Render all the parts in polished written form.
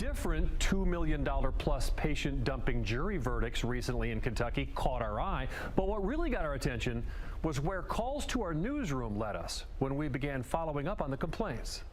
different $2 million plus patient dumping jury verdicts recently in Kentucky caught our eye. But what really got our attention was where calls to our newsroom led us when we began following up on the complaints.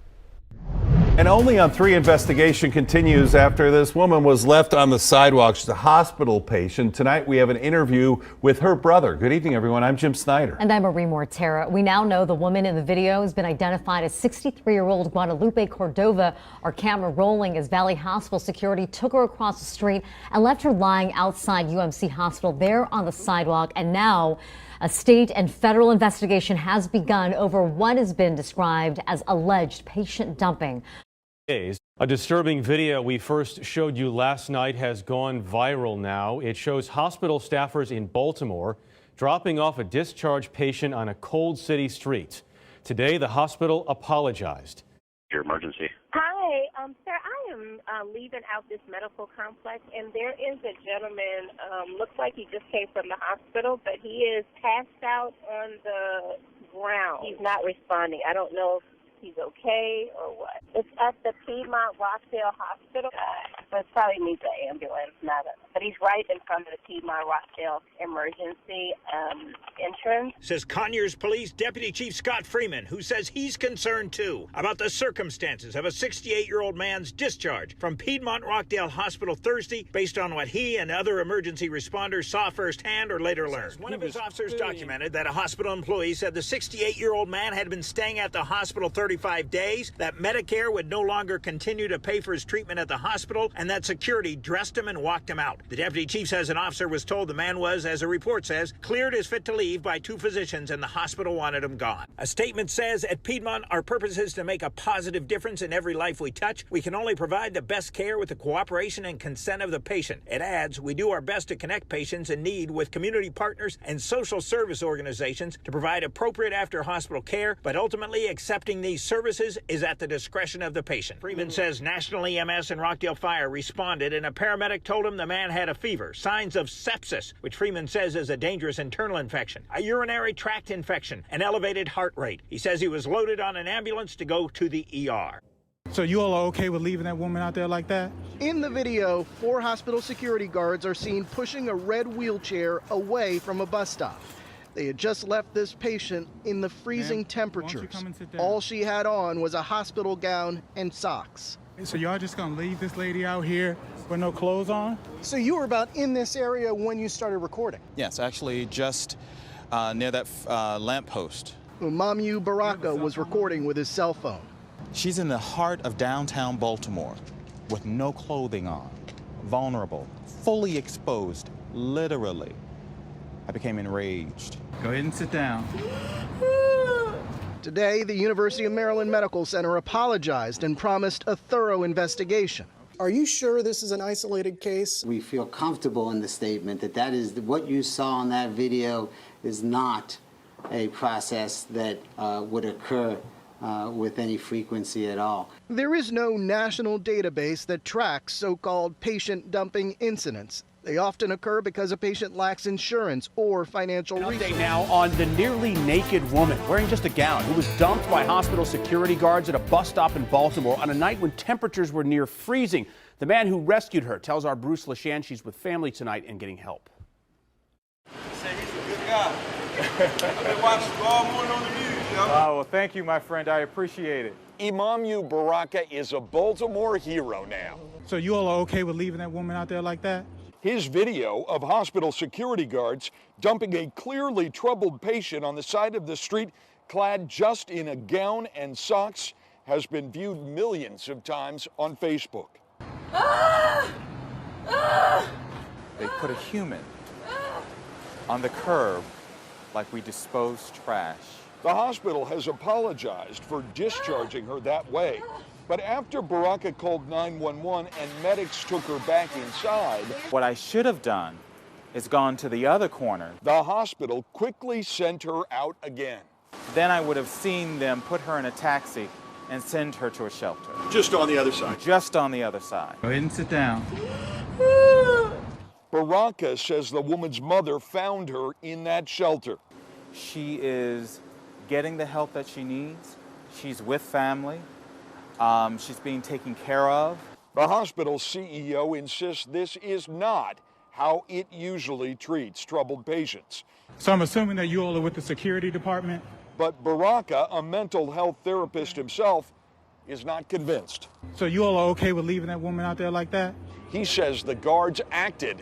And Only on 3 investigation continues after this woman was left on the sidewalk. She's a hospital patient. Tonight we have an interview with her brother. Good evening, everyone. I'm Jim Snyder. And I'm Marie Mortera. We now know the woman in the video has been identified as 63-year-old Guadalupe Cordova. Our camera rolling as Valley Hospital security took her across the street and left her lying outside UMC Hospital there on the sidewalk. And now a state and federal investigation has begun over what has been described as alleged patient dumping. A disturbing video we first showed you last night has gone viral now. It shows hospital staffers in Baltimore dropping off a discharged patient on a cold city street. Today, the hospital apologized. Your emergency. Hi, sir, I am leaving out this medical complex, and there is a gentleman, looks like he just came from the hospital, but he is passed out on the ground. He's not responding. I don't know if he's okay or what. It's at the Piedmont Rockdale Hospital, but it probably needs an ambulance, but he's right in front of the Piedmont Rockdale emergency entrance. Says Conyers Police Deputy Chief Scott Freeman, who says he's concerned too about the circumstances of a 68-year-old man's discharge from Piedmont Rockdale Hospital Thursday based on what he and other emergency responders saw firsthand or later learned. One of his officers documented that a hospital employee said the 68-year-old man had been staying at the hospital 35 days, that Medicare would no longer continue to pay for his treatment at the hospital, and that security dressed him and walked him out. The deputy chief says an officer was told the man was, as a report says, cleared as fit to leave by 2 physicians, and the hospital wanted him gone. A statement says, at Piedmont, our purpose is to make a positive difference in every life we touch. We can only provide the best care with the cooperation and consent of the patient. It adds, we do our best to connect patients in need with community partners and social service organizations to provide appropriate after-hospital care, but ultimately accepting these services is at the discretion of the patient. Freeman says National EMS and Rockdale Fire responded, and a paramedic told him the man had a fever, signs of sepsis, which Freeman says is a dangerous internal infection, a urinary tract infection, an elevated heart rate. He says he was loaded on an ambulance to go to the ER. So you all are okay with leaving that woman out there like that? In the video, 4 hospital security guards are seen pushing a red wheelchair away from a bus stop. They had just left this patient in the freezing temperatures. All she had on was a hospital gown and socks. So y'all just gonna leave this lady out here with no clothes on? So you were about in this area when you started recording? Yes, actually just near that lamppost. Umamu Baraka was recording with his cell phone. She's in the heart of downtown Baltimore with no clothing on, vulnerable, fully exposed, literally. I became enraged. Go ahead and sit down. Today, the University of Maryland Medical Center apologized and promised a thorough investigation. Are you sure this is an isolated case? We feel comfortable in the statement that is what you saw in that video is not a process that would occur with any frequency at all. There is no national database that tracks so-called patient dumping incidents. They often occur because a patient lacks insurance or financial resources. Update now on the nearly naked woman wearing just a gown who was dumped by hospital security guards at a bus stop in Baltimore on a night when temperatures were near freezing. The man who rescued her tells our Bruce LaShan she's with family tonight and getting help. He said he's a good guy. I've been watching you all morning on the news, yo. Oh, well, thank you, my friend. I appreciate it. Umamu Baraka is a Baltimore hero now. So you all are okay with leaving that woman out there like that? His video of hospital security guards dumping a clearly troubled patient on the side of the street, clad just in a gown and socks, has been viewed millions of times on Facebook. They put a human on the curb like we dispose trash. The hospital has apologized for discharging her that way. But after Baraka called 911 and medics took her back inside, what I should have done is gone to the other corner. The hospital quickly sent her out again. Then I would have seen them put her in a taxi and send her to a shelter. Just on the other side? Just on the other side. Go ahead and sit down. Baraka says the woman's mother found her in that shelter. She is getting the help that she needs. She's with family. She's being taken care of. The hospital's CEO insists this is not how it usually treats troubled patients. So I'm assuming that you all are with the security department? But Baraka, a mental health therapist himself, is not convinced. So you all are okay with leaving that woman out there like that? He says the guards acted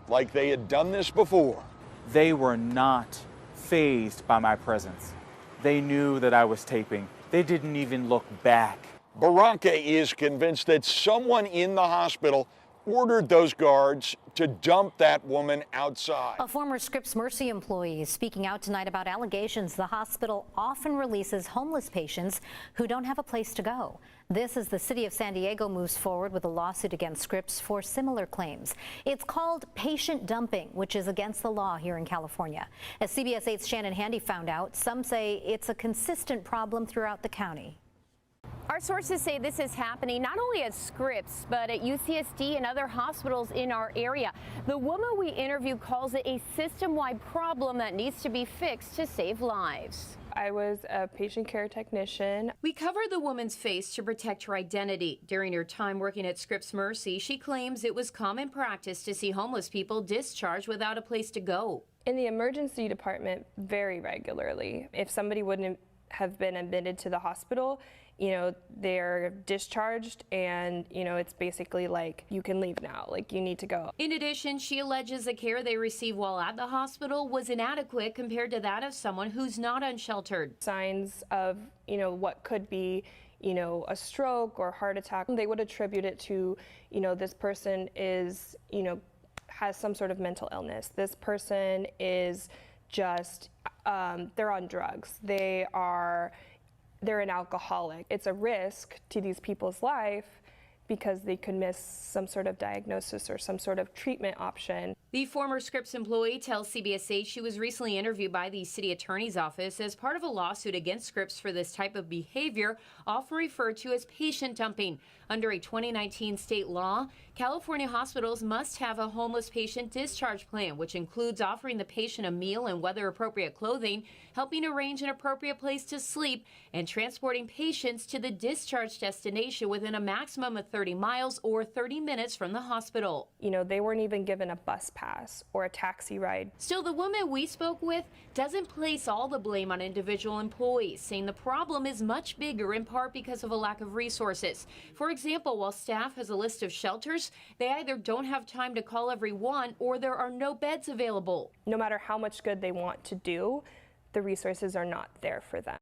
like they had done this before. They were not fazed by my presence. They knew that I was taping. They didn't even look back. Baraka is convinced that someone in the hospital ordered those guards to dump that woman outside. A former Scripps Mercy employee is speaking out tonight about allegations the hospital often releases homeless patients who don't have a place to go. This as the city of San Diego moves forward with a lawsuit against Scripps for similar claims. It's called patient dumping, which is against the law here in California. As CBS 8's Shannon Handy found out, some say it's a consistent problem throughout the county. Our sources say this is happening not only at Scripps, but at UCSD and other hospitals in our area. The woman we interviewed calls it a system-wide problem that needs to be fixed to save lives. I was a patient care technician. We covered the woman's face to protect her identity. During her time working at Scripps Mercy, she claims it was common practice to see homeless people discharged without a place to go. In the emergency department, very regularly. If somebody wouldn't have been admitted to the hospital, you know, they're discharged and, you know, it's basically like, you can leave now, like you need to go. In addition, she alleges the care they received while at the hospital was inadequate compared to that of someone who's not unsheltered. Signs of, you know, what could be, you know, a stroke or heart attack, they would attribute it to, you know, this person is, you know, has some sort of mental illness. This person is just, they're on drugs. They're an alcoholic. It's a risk to these people's life because they could miss some sort of diagnosis or some sort of treatment option. The former Scripps employee tells CBS 8 she was recently interviewed by the city attorney's office as part of a lawsuit against Scripps for this type of behavior, often referred to as patient dumping. Under a 2019 state law, California hospitals must have a homeless patient discharge plan, which includes offering the patient a meal and weather-appropriate clothing, helping arrange an appropriate place to sleep, and transporting patients to the discharge destination within a maximum of 30 miles or 30 minutes from the hospital. You know, they weren't even given a bus pass or a taxi ride. Still, the woman we spoke with doesn't place all the blame on individual employees, saying the problem is much bigger in part because of a lack of resources. For example, while staff has a list of shelters, they either don't have time to call everyone or there are no beds available. No matter how much good they want to do, the resources are not there for them.